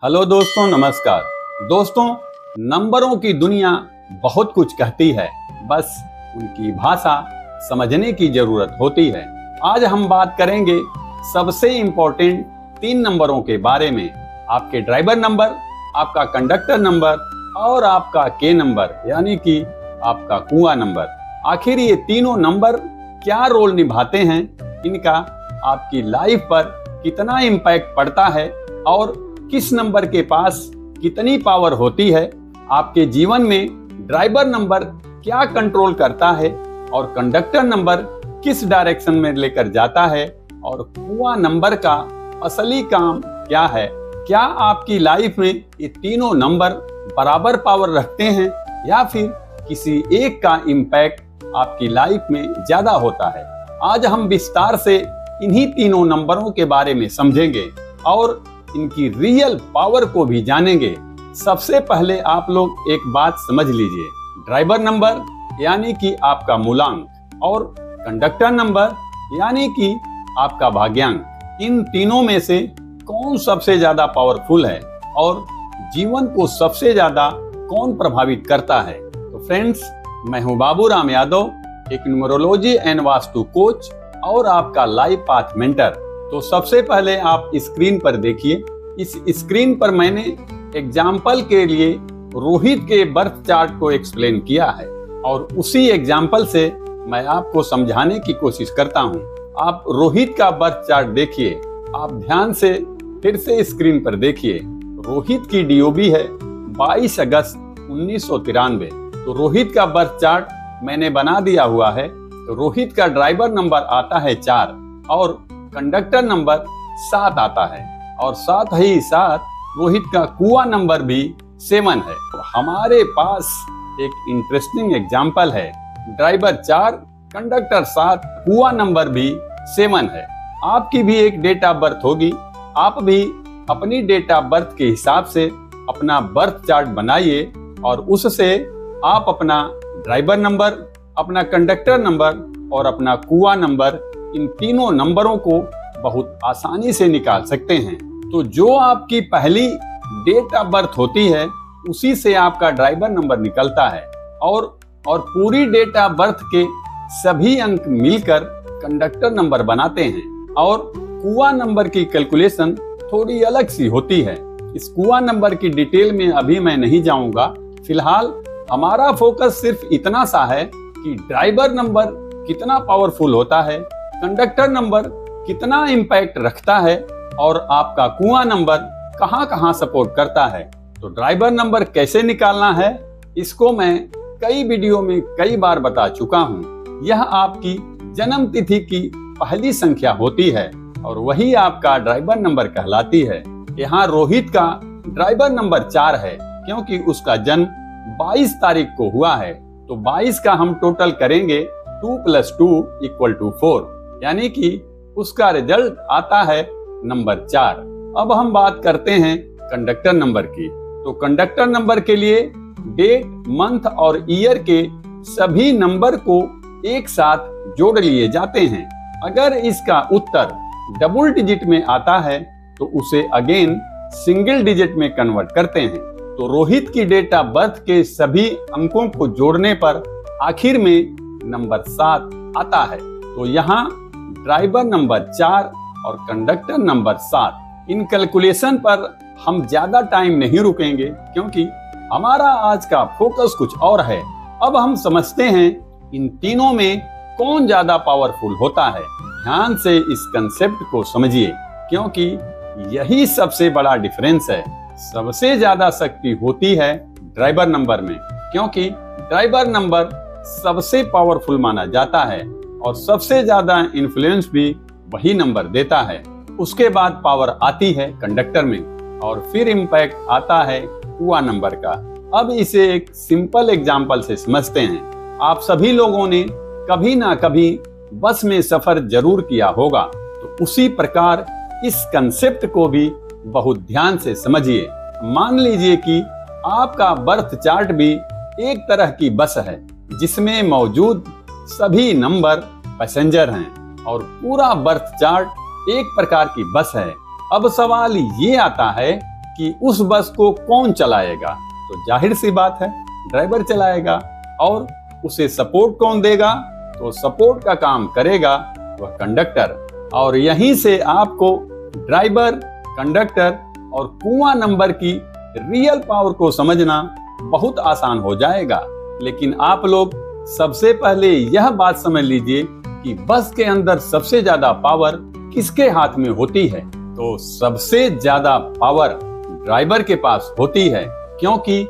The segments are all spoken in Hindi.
हेलो दोस्तों, नमस्कार। दोस्तों, नंबरों की दुनिया बहुत कुछ कहती है, बस उनकी भाषा समझने की जरूरत होती है। आज हम बात करेंगे सबसे इम्पोर्टेंट 3 नंबरों के बारे में। आपके ड्राइवर नंबर, आपका कंडक्टर नंबर और आपका के नंबर यानी कि आपका कुआं नंबर। आखिर ये तीनों नंबर क्या रोल निभाते हैं, इनका आपकी लाइफ पर कितना इम्पैक्ट पड़ता है और किस नंबर के पास कितनी पावर होती है, आपके जीवन में ड्राइवर नंबर क्या कंट्रोल करता है और कंडक्टर नंबर किस डायरेक्शन में लेकर जाता है और कुआं नंबर का असली काम क्या है। क्या आपकी लाइफ में ये तीनों नंबर बराबर पावर रखते हैं या फिर किसी एक का इम्पैक्ट आपकी लाइफ में ज्यादा होता है। आज हम विस्तार से इन्हीं तीनों नंबरों के बारे में समझेंगे और इनकी रियल पावर को भी जानेंगे। सबसे पहले आप लोग एक बात समझ लीजिए, ड्राइवर नंबर यानी कि आपका मूलांक और कंडक्टर नंबर यानी कि आपका भाग्यांक, इन तीनों में से कौन सबसे ज्यादा पावरफुल है और जीवन को सबसे ज्यादा कौन प्रभावित करता है। तो फ्रेंड्स, मैं हूं बाबूराम यादव, एक न्यूमरोलॉजी एंड वास्तु कोच और आपका लाइफ पाथ मेंटर। तो सबसे पहले आप स्क्रीन पर देखिए, इस स्क्रीन पर मैंने एग्जाम्पल के लिए रोहित के बर्थ चार्ट को एक्सप्लेन किया है और उसी एग्जाम्पल से मैं आपको समझाने की कोशिश करता हूं। आप रोहित का बर्थ चार्ट देखिए, आप ध्यान से फिर से स्क्रीन पर देखिए। रोहित की डीओबी है 22 अगस्त 1993। तो रोहित का बर्थ चार्ट मैंने बना दिया हुआ है। तो रोहित का ड्राइवर नंबर आता है 4 और कंडक्टर नंबर 7 आता है और साथ ही साथ रोहित का कुआं नंबर भी 7 है। तो हमारे पास एक इंटरेस्टिंग एग्जाम्पल है, ड्राइवर 4, कंडक्टर 7, कुआं नंबर भी 7 है। आपकी भी एक डेट ऑफ बर्थ होगी, आप भी अपनी डेट ऑफ बर्थ के हिसाब से अपना बर्थ चार्ट बनाइए और उससे आप अपना ड्राइवर नंबर, अपना कंडक्टर नंबर और अपना कुआं नंबर, इन तीनों नंबरों को बहुत आसानी से निकाल सकते हैं। तो जो आपकी पहली डेट ऑफ बर्थ होती है उसी से आपका ड्राइवर नंबर निकलता है और पूरी डेट ऑफ बर्थ के सभी अंक मिलकर कंडक्टर नंबर बनाते हैं। और कुआं नंबर की कैलकुलेशन थोड़ी अलग सी होती है। इस कुआं नंबर की डिटेल में अभी मैं नहीं जाऊंगा। फिलहाल हमारा फोकस सिर्फ इतना सा है कि ड्राइवर नंबर कितना पावरफुल होता है, कंडक्टर नंबर कितना इम्पैक्ट रखता है और आपका कुआं नंबर कहां कहां सपोर्ट करता है। तो ड्राइवर नंबर कैसे निकालना है, इसको मैं कई वीडियो में कई बार बता चुका हूं। यह आपकी जन्म तिथि की पहली संख्या होती है और वही आपका ड्राइवर नंबर कहलाती है। यहाँ रोहित का ड्राइवर नंबर 4 है क्योंकि उसका जन्म 22 तारीख को हुआ है। तो 22 का हम टोटल करेंगे 2 + 2 = 4, यानी कि उसका रिजल्ट आता है नंबर 4। अब हम बात करते हैं कंडक्टर नंबर की। तो कंडक्टर नंबर के लिए डेट, मंथ और ईयर के सभी नंबर को एक साथ जोड़ लिए जाते हैं। अगर इसका उत्तर डबल डिजिट में आता है तो उसे अगेन सिंगल डिजिट में कन्वर्ट करते हैं। तो रोहित की डेट ऑफ बर्थ के सभी अंकों को जोड़ने पर आखिर में नंबर 7 आता है। तो यहाँ ड्राइवर नंबर 4 और कंडक्टर नंबर 7, इन कैलकुलेशन पर हम ज्यादा टाइम नहीं रुकेंगे क्योंकि हमारा आज का फोकस कुछ और है। अब हम समझते हैं इन तीनों में कौन ज्यादा पावरफुल होता है। ध्यान से इस कंसेप्ट को समझिए क्योंकि यही सबसे बड़ा डिफरेंस है। सबसे ज्यादा शक्ति होती है ड्राइवर नंबर में क्योंकि ड्राइवर नंबर सबसे पावरफुल माना जाता है और सबसे ज्यादा इन्फ्लुएंस भी वही नंबर देता है। उसके बाद पावर आती है कंडक्टर में और फिर इम्पैक्ट आता है कुआं नंबर का। अब इसे एक सिंपल एग्जांपल से समझते हैं। आप सभी लोगों ने कभी ना कभी बस में सफर जरूर किया होगा, तो उसी प्रकार इस कंसेप्ट को भी बहुत ध्यान से समझिए। मान लीजिए कि आपका बर्थ चार्ट भी एक तरह की बस है जिसमें मौजूद सभी नंबर पैसेंजर हैं और पूरा बर्थ चार्ट एक प्रकार की बस है। अब सवाल ये आता है कि उस बस को कौन चलाएगा, तो जाहिर सी बात है ड्राइवर चलाएगा। और उसे सपोर्ट कौन देगा, तो सपोर्ट का काम करेगा वह कंडक्टर। और यहीं से आपको ड्राइवर, कंडक्टर और कुआं नंबर की रियल पावर को समझना बहुत आसान हो जाएगा। लेकिन आप लोग सबसे पहले यह बात समझ लीजिए कि बस के अंदर सबसे ज्यादा पावर किसके हाथ में होती है। तो सबसे ज्यादा पावर ड्राइवर के पास होती है, क्योंकि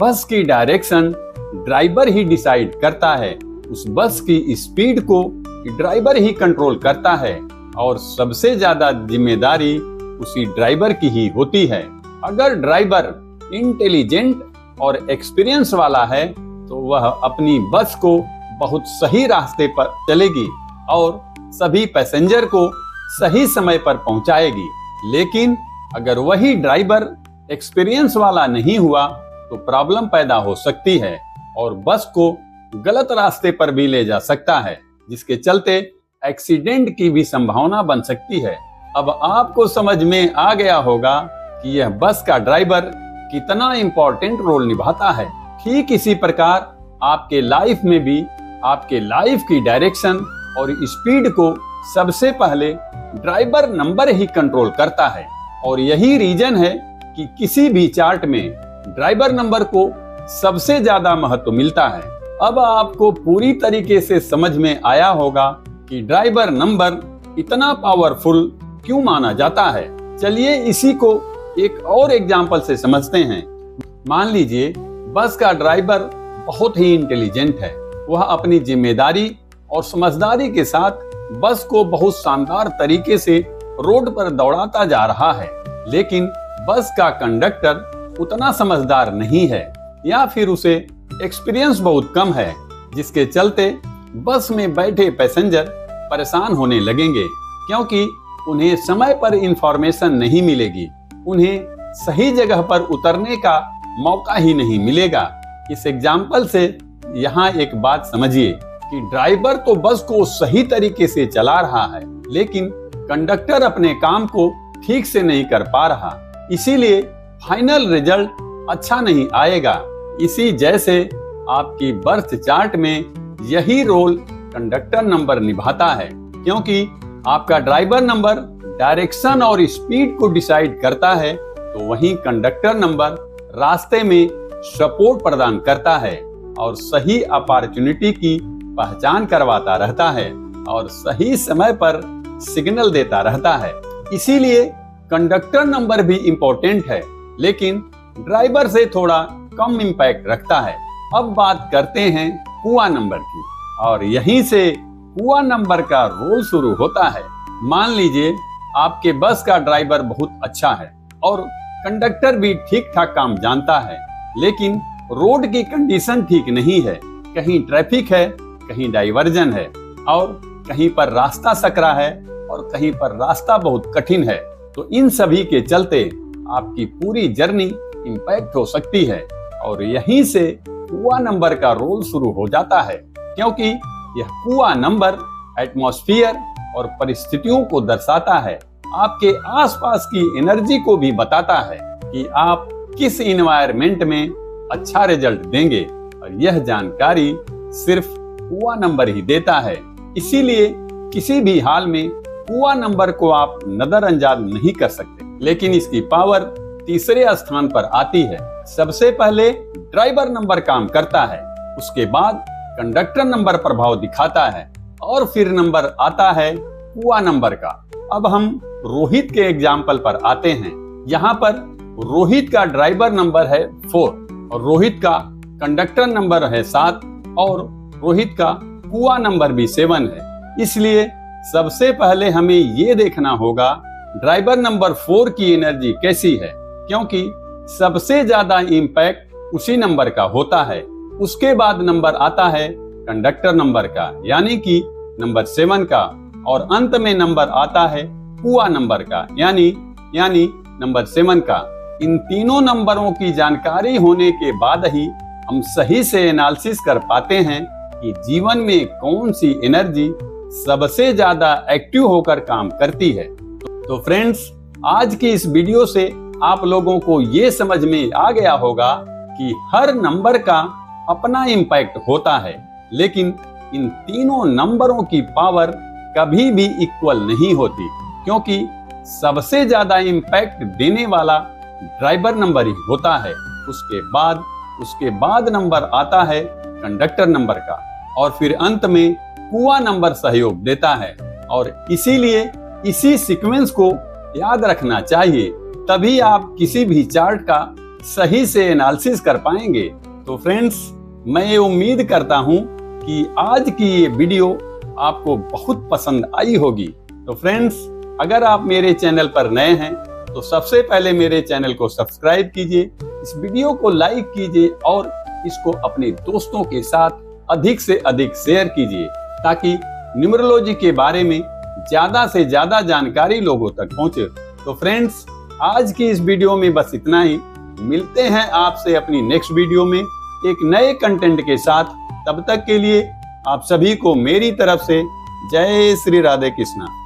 बस की डायरेक्शन ड्राइवर ही डिसाइड करता है। उस बस की स्पीड को ड्राइवर ही कंट्रोल करता है और सबसे ज्यादा जिम्मेदारी उसी ड्राइवर की ही होती है। अगर ड्राइवर इंटेलिजेंट और एक्सपीरियंस वाला है तो वह अपनी बस को बहुत सही रास्ते पर चलेगी और सभी पैसेंजर को सही समय पर पहुंचाएगी। लेकिन अगर वही ड्राइवर एक्सपीरियंस वाला नहीं हुआ तो प्रॉब्लम पैदा हो सकती है और बस को गलत रास्ते पर भी ले जा सकता है, जिसके चलते एक्सीडेंट की भी संभावना बन सकती है। अब आपको समझ में आ गया होगा कि यह बस का ड्राइवर कितना इंपॉर्टेंट रोल निभाता है। ठीक इसी प्रकार आपके लाइफ में भी आपके लाइफ की डायरेक्शन और स्पीड को सबसे पहले ड्राइवर नंबर ही कंट्रोल करता है। और यही रीजन है कि किसी भी चार्ट में ड्राइवर नंबर को सबसे ज्यादा महत्व मिलता है। अब आपको पूरी तरीके से समझ में आया होगा कि ड्राइवर नंबर इतना पावरफुल क्यों माना जाता है। चलिए इसी को एक और एग्जांपल से समझते हैं। मान लीजिए बस का ड्राइवर बहुत ही इंटेलिजेंट है। वह अपनी जिम्मेदारी और समझदारी के साथ बस को बहुत शानदार तरीके से रोड पर दौड़ाता जा रहा है। लेकिन बस का कंडक्टर उतना समझदार नहीं है या फिर उसे एक्सपीरियंस बहुत कम है, जिसके चलते बस में बैठे पैसेंजर परेशान होने लगेंगे, क्योंकि उन्हें समय पर इंफॉर्मेशन नहीं मिलेगी। उन्हें सही जगह पर उतरने का मौका ही नहीं मिलेगा। इस एग्जाम्पल से यहाँ एक बात समझिए कि ड्राइवर तो बस को सही तरीके से चला रहा है, लेकिन कंडक्टर अपने काम को ठीक से नहीं कर पा रहा, इसीलिए फाइनल रिजल्ट अच्छा नहीं आएगा। इसी जैसे आपकी बर्थ चार्ट में यही रोल कंडक्टर नंबर निभाता है, क्योंकि आपका ड्राइवर नंबर डायरेक्शन और स्पीड को डिसाइड करता है, तो वहीं कंडक्टर नंबर रास्ते में सपोर्ट प्रदान करता है और सही अपॉर्चुनिटी की पहचान करवाता रहता है और सही समय पर सिग्नल देता रहता है। इसीलिए कंडक्टर नंबर भी इम्पोर्टेंट है, लेकिन ड्राइवर से थोड़ा कम इम्पैक्ट रखता है। अब बात करते हैं कुआं नंबर की, और यहीं से कुआं नंबर का रोल शुरू होता है। मान लीजिए आपके बस का ड्राइवर बहुत अच्छा है और कंडक्टर भी ठीक ठाक काम जानता है, लेकिन रोड की कंडीशन ठीक नहीं है। कहीं ट्रैफिक है, कहीं डाइवर्जन है, और कहीं पर रास्ता सकरा है और कहीं पर रास्ता बहुत कठिन है। तो इन सभी के चलते आपकी पूरी जर्नी इम्पैक्ट हो सकती है और यहीं से कुआं नंबर का रोल शुरू हो जाता है, क्योंकि यह कुआं नंबर एटमॉस्फेयर और परिस्थितियों को दर्शाता है। आपके आसपास की एनर्जी को भी बताता है कि आप किस इन्वायरमेंट में अच्छा रिजल्ट देंगे, और यह जानकारी सिर्फ कुआं नंबर ही देता है। इसीलिए किसी भी हाल में कुआं नंबर को आप नजरअंदाज नहीं कर सकते। लेकिन इसकी पावर तीसरे स्थान पर आती है। सबसे पहले ड्राइवर नंबर काम करता है, उसके बाद कंडक्टर नंबर प्रभाव दिखाता है और फिर नंबर आता है कुआं नंबर का। अब हम रोहित के एग्जाम्पल पर आते हैं। यहाँ पर रोहित का ड्राइवर नंबर है 4 और रोहित का कंडक्टर नंबर है 7 और रोहित का कुआं नंबर भी 7 है। इसलिए सबसे पहले हमें ये देखना होगा ड्राइवर नंबर 4 की एनर्जी कैसी है, क्योंकि सबसे ज्यादा इम्पैक्ट उसी नंबर का होता है। उसके बाद नंबर आता है कंडक्टर नंबर का, यानी कि नंबर 7 का, और अंत में नंबर आता है कुआं नंबर का, यानी नंबर 7 का। इन तीनों नंबरों की जानकारी होने के बाद ही हम सही से एनालिसिस कर पाते हैं कि जीवन में कौन सी एनर्जी सबसे ज्यादा एक्टिव होकर काम करती है। तो फ्रेंड्स, आज की इस वीडियो से आप लोगों को ये समझ में आ गया होगा कि हर नंबर का अपना इम्पैक्ट होता है, लेकिन इन तीनों नंबरों की पावर कभी भी इक्वल नहीं होती, क्योंकि सबसे ज्यादा इम्पैक्ट देने वाला ड्राइवर नंबर ही होता है। उसके बाद नंबर आता है कंडक्टर नंबर का, और फिर अंत में कुआं नंबर सहयोग देता है। और इसीलिए इसी सीक्वेंस को याद रखना चाहिए, तभी आप किसी भी चार्ट का सही से एनालिसिस कर पाएंगे। तो फ्रेंड्स, मैं ये उम्मीद करता हूं कि आज की ये वीडियो आपको बहुत पसंद आई होगी। तो फ्रेंड्स, अगर आप मेरे चैनल पर नए हैं तो सबसे पहले मेरे चैनल को सब्सक्राइब कीजिए, इस वीडियो को लाइक कीजिए और इसको अपने दोस्तों के साथ अधिक से अधिक शेयर कीजिए, ताकि न्यूमरोलॉजी के बारे में ज्यादा से ज्यादा जानकारी लोगों तक पहुंचे। तो फ्रेंड्स, आज की इस वीडियो में बस इतना ही। मिलते हैं आपसे अपनी नेक्स्ट वीडियो में एक नए कंटेंट के साथ। तब तक के लिए आप सभी को मेरी तरफ से जय श्री राधे कृष्णा।